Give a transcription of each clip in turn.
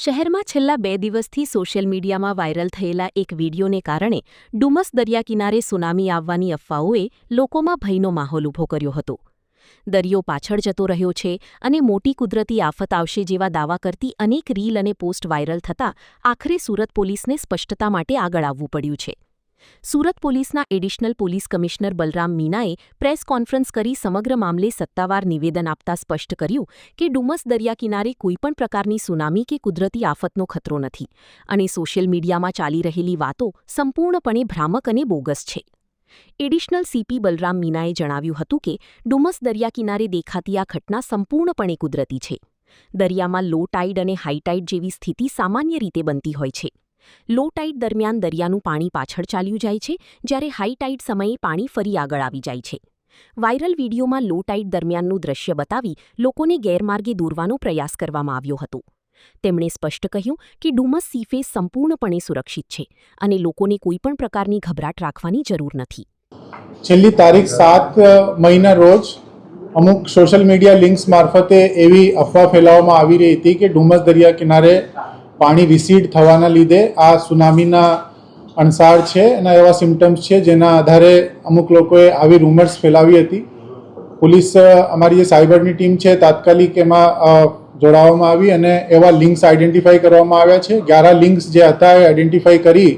શહેરમાં છેલ્લા 2 દિવસથી સોશિયલ મીડિયામાં વાયરલ થયેલા એક વીડિયોને કારણે ડુમસ દરિયાકિનારે સુનામી આવવાની અફવાઓએ લોકોમાં ભયનો માહોલ ઊભો કર્યો હતો. દરિયો પાછળ જતો રહ્યો છે અને મોટી કુદરતી આફત આવશે જેવા દાવા કરતી અનેક રીલ અને પોસ્ટ વાયરલ થતાં આખરે સુરત પોલીસને સ્પષ્ટતા માટે આગળ આવવું પડ્યું છે. સુરત પોલીસના એડિશનલ પોલીસ કમિશનર બલરામ મીનાએ પ્રેસ કોન્ફરન્સ કરી સમગ્ર મામલે સત્તાવાર નિવેદન આપતા સ્પષ્ટ કર્યું કે ડુમસ દરિયાકિનારે કોઈપણ પ્રકારની સુનામી કે કુદરતી આફતનો ખતરો નથી અને સોશિયલ મીડિયામાં ચાલી રહેલી વાતો સંપૂર્ણપણે ભ્રામક અને બોગસ છે. એડિશનલ સીપી બલરામ મીનાએ જણાવ્યું હતું કે ડુમસ દરિયાકિનારે દેખાતી આ ઘટના સંપૂર્ણપણે કુદરતી છે. દરિયામાં લો ટાઇડ અને હાઈ ટાઇડ જેવી સ્થિતિ સામાન્ય રીતે બનતી હોય છે. લો ટાઇડ દરમિયાન દરિયાનું પાણી પાછળ ચાલ્યું જાય છે, જ્યારે હાઈ ટાઇડ સમયે પાણી ફરી આગળ આવી જાય છે. વાયરલ વીડિયોમાં લો ટાઇડ દરમિયાનનું દ્રશ્ય બતાવી લોકોને ગેરમાર્ગે દોરવાનો પ્રયાસ કરવામાં આવ્યો હતો. તેમણે સ્પષ્ટ કહ્યું કે ડુમસ સીફેસ સંપૂર્ણપણે સુરક્ષિત છે અને લોકોને કોઈપણ પ્રકારની ગભરાટ રાખવાની જરૂર નથી. છેલ્લી તારીખ 7 મઈના રોજ અમુક સોશિયલ મીડિયા લિંક્સ મારફતે એવી અફવા ફેલાવવામાં આવી રહી હતી કે ડુમસ દરિયા કિનારે પાણી રિસીડ થવાના લીધે આ સુનામીના અણસાર છે અને એવા સિમ્ટમ્સ છે જેના આધારે અમુક લોકોએ આવી રૂમર્સ ફેલાવી હતી. પોલીસ અમારી જે સાયબરની ટીમ છે તાત્કાલિક એમાં જોડાવવામાં આવી અને એવા લિંક્સ આઈડેન્ટિફાઈ કરવામાં આવ્યા છે. 11 લિંક્સ જે હતા એ આઈડેન્ટિફાઈ કરી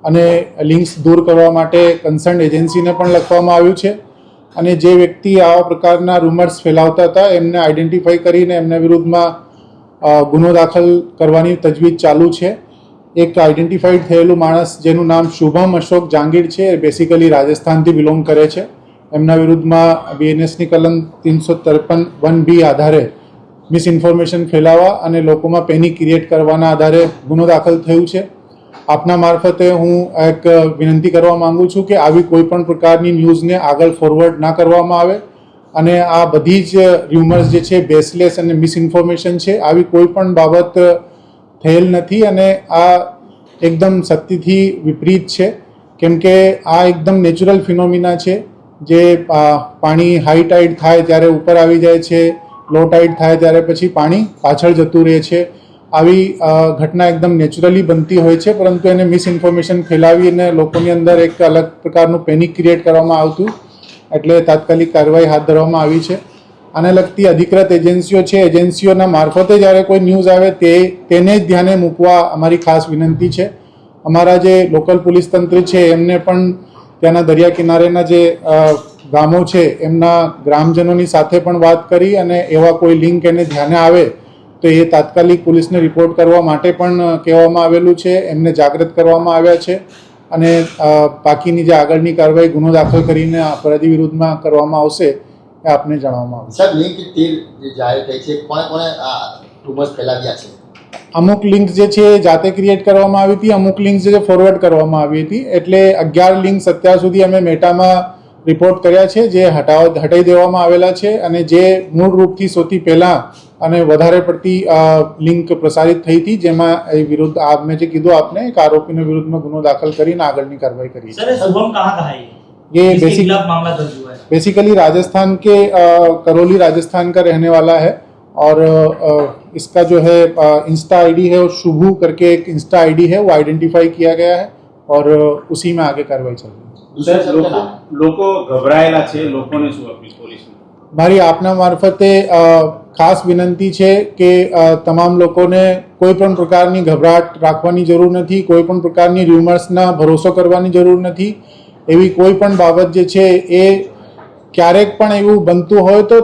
અને લિંક્સ દૂર કરવા માટે કન્સર્ન એજન્સીને પણ લખવામાં આવ્યું છે અને જે વ્યક્તિ આવા પ્રકારના રૂમર્સ ફેલાવતા હતા એમને આઈડેન્ટિફાઈ કરીને એમના વિરુદ્ધમાં ગુનો દાખલ કરવાની તજવીજ ચાલુ છે. એક આઈડેન્ટિફાઈડ થયેલું માણસ જેનું નામ શુભમ અશોક જાંગીર છે, એ બેસિકલી રાજસ્થાનથી બિલોંગ કરે છે. એમના વિરુદ્ધમાં બીએનએસની કલમ 353(1)B આધારે મિસઇન્ફોર્મેશન ફેલાવવા અને લોકોમાં પેનિક ક્રિએટ કરવાના આધારે ગુનો દાખલ થયું છે. આપના મારફતે હું એક વિનંતી કરવા માંગુ છું કે આવી કોઈ પણ પ્રકારની ન્યૂઝને આગળ ફોરવર્ડ ના કરવામાં આવે અને આ બધી જ ર્યુમર્સ જે છે બેસલેસ અને મિસઇન્ફોર્મેશન છે. આવી કોઈ પણ બાબત થયેલ નથી અને આ એકદમ સત્યથી વિપરીત છે, કેમ કે આ એકદમ નેચરલ ફિનોમિના છે. જે પાણી હાઈ ટાઇડ થાય ત્યારે ઉપર આવી જાય છે, લો ટાઇડ થાય ત્યારે પછી પાણી પાછળ જતું રહે છે. આવી ઘટના એકદમ નેચરલી બનતી હોય છે, પરંતુ એને મિસઇન્ફોર્મેશન ફેલાવીને લોકોની અંદર એક અલગ પ્રકારનું પેનિક ક્રિએટ કરવામાં આવતું, એટલે તાત્કાલિક કાર્યવાહી હાથ ધરવામાં આવી છે. આને લગતી અધિકૃત એજન્સીઓ છે, એજન્સીઓના મારફતે જ્યારે કોઈ ન્યૂઝ આવે તેને જ ધ્યાને મૂકવા અમારી ખાસ વિનંતી છે. અમારા જે લોકલ પોલીસ તંત્ર છે એમને પણ ત્યાંના દરિયા કિનારેના જે ગામો છે એમના ગ્રામજનોની સાથે પણ વાત કરી અને એવા કોઈ લિંક એને ધ્યાને આવે તો એ તાત્કાલિક પોલીસને રિપોર્ટ કરવા માટે પણ કહેવામાં આવેલું છે. એમને જાગૃત કરવામાં આવ્યા છે અને બાકીની જે આગળની કાર્યવાહી ગુનો દાખલ કરીને અપરાધી વિરુદ્ધમાં કરવામાં આવશે એ આપને જણાવવામાં આવશે. સાહેબ, લિંક જે જાહેર થઈ છે, કોણે ડુમસ ફેલાવ્યા છે? અમુક લિંક્સ જે છે જાતે ક્રિએટ કરવામાં આવી હતી, અમુક લિંક્સ જે ફોરવર્ડ કરવામાં આવી હતી. એટલે 11 લિંક્સ અત્યાર સુધી અમે મેટામાં રિપોર્ટ કર્યા છે, જે હટાવી દેવામાં આવેલા છે અને જે મૂળ રૂપથી સૌથી પહેલાં અને વધારે પડતી લિંક પ્રસારિત થઈ હતી, જેમાં એ વિરુદ્ધ મેં જે કીધું આપને એક આરોપીના વિરુદ્ધમાં ગુનો દાખલ કરીને આગળની કાર્યવાही કરી है. ये बेसिकली राजस्थान के करौली राजस्थान का रहने वाला है और इसका जो है इंस्टा आईडी है और शुभू करके एक इंस्टा आईडी है, वो आइडेंटिफाई किया गया है और उसी में आगे कार्रवाई चल रही है. લોકો ગભરાયેલા છે, લોકોને શું અપીલ પોલીસને? મારી આપના મારફતે ખાસ વિનંતી છે કે તમામ લોકોને કોઈ પણ પ્રકારની ગભરાટ રાખવાની જરૂર નથી, કોઈ પણ પ્રકારની ર્યુમર્સના ભરોસો કરવાની જરૂર નથી. એવી કોઈ પણ બાબત જે છે એ ક્યારેક પણ એવું બનતું હોય તો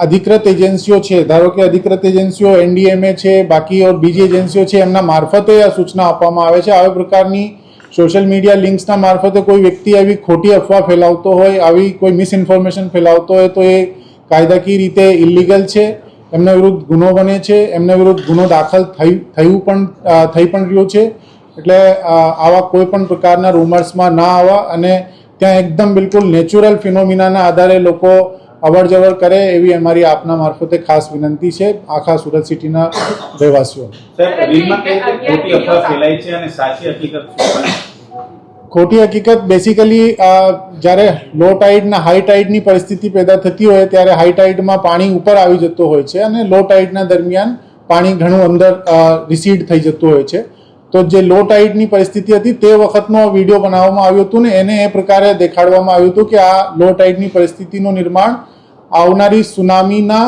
અધિકૃત એજન્સીઓ છે, ધારો કે અધિકૃત એજન્સીઓ એનડીએમએ છે, બાકી ઓર બીજી એજન્સીઓ છે, એમના મારફતે આ સૂચના આપવામાં આવે છે. આવી પ્રકારની સોશિયલ મીડિયા લિંક્સના મારફતે કોઈ વ્યક્તિ આવી ખોટી અફવા ફેલાવતો હોય, આવી કોઈ મિસઇન્ફોર્મેશન ફેલાવતો હોય તો એ કાયદાકીય રીતે ઇલીગલ છે, એમના વિરુદ્ધ ગુનો બને છે, એમના વિરુદ્ધ ગુનો દાખલ થઈ પણ રહ્યો છે. એટલે આવા કોઈ પણ પ્રકારના રૂમર્સમાં ના આવવા અને ત્યાં એકદમ બિલકુલ નેચરલ ફિનોમિનાના આધારે લોકો અવર જવર કરે એવી અમારી આપના મારફતે ખાસ વિનંતી છે આખા સુરત સિટીના રહેવાસીઓ. ખોટી હકીકત બેસિકલી જ્યારે લો ટાઇડના હાઈ ટાઇડની પરિસ્થિતિ પેદા થતી હોય ત્યારે હાઈ ટાઇડમાં પાણી ઉપર આવી જતું હોય છે અને લો ટાઇડના દરમિયાન પાણી ઘણું અંદર રિસીડ થઈ જતું હોય છે. તો જે લો ટાઇડની પરિસ્થિતિ હતી તે વખતનો વિડીયો બનાવવામાં આવ્યો હતું ને એને એ પ્રકારે દેખાડવામાં આવ્યું હતું કે આ લો ટાઇડની પરિસ્થિતિનું નિર્માણ આવનારી સુનામીના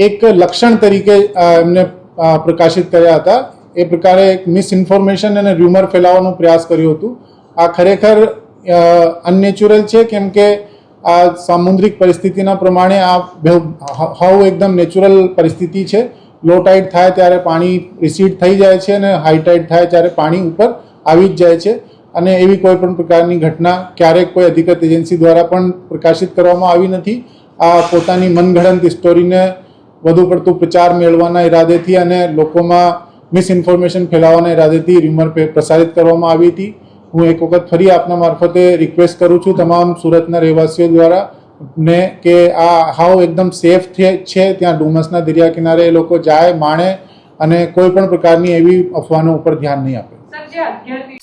એક લક્ષણ તરીકે એમને પ્રકાશિત કર્યા હતા. એ પ્રકારે એક મિસઇન્ફોર્મેશન અને રૂમર ફેલાવવાનો પ્રયાસ કર્યો હતો. આ ખરેખર અનનેચરલ છે, કેમ કે આ સામુદ્રિક પરિસ્થિતિના પ્રમાણે આ હાવ એકદમ નેચરલ પરિસ્થિતિ છે. લો ટાઇડ થાય ત્યારે પાણી રિસીડ થઈ જાય છે અને હાઈ ટાઇડ થાય ત્યારે પાણી ઉપર આવી જ જાય છે. અને એવી કોઈ પણ પ્રકારની ઘટના ક્યારેક કોઈ અધિકૃત એજન્સી દ્વારા પણ પ્રકાશિત કરવામાં આવી નથી. આ પોતાની મનગઢંત સ્ટોરીને વધુ પડતું પ્રચાર મેળવવાના ઈરાદેથી અને લોકોમાં મિસઇન્ફોર્મેશન ફેલાવવાના ઈરાદેથી રૂમર પ્રસારિત કરવામાં આવી હતી. હું એક વખત ફરી આપના મારફતે રિક્વેસ્ટ કરું છું તમામ સુરતના રહેવાસીઓ દ્વારા ને કે આ હાવ એકદમ સેફ છે. ત્યાં ડુમસના દરિયા કિનારે એ લોકો જાય, માણે અને કોઈ પણ પ્રકારની એવી અફવાનો ઉપર ધ્યાન નહીં આપે.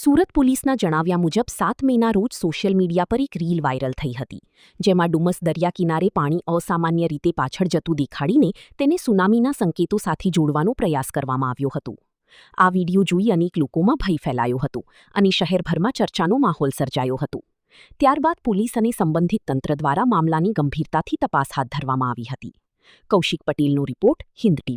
સુરત પોલીસના જણાવ્યા મુજબ 7 મેના રોજ સોશિયલ મીડિયા પર એક રીલ વાયરલ થઈ હતી, જેમાં ડુમસ દરિયા કિનારે પાણી અસામાન્ય રીતે પાછળ જતું દેખાડીને તેને સુનામીના સંકેતો સાથે જોડવાનો પ્રયાસ કરવામાં આવ્યો હતો. આ વિડીયો જોઈ અનેક લોકોમાં ભય ફેલાયો હતો અને શહેરભરમાં ચર્ચાનો માહોલ સર્જાયો હતો. ત્યારબાદ પોલીસ અને સંબંધિત તંત્ર દ્વારા મામલાની ગંભીરતાથી તપાસ હાથ ધરવામાં આવી હતી. કૌશિક પટેલનો રિપોર્ટ, હિન્દ ટીવી.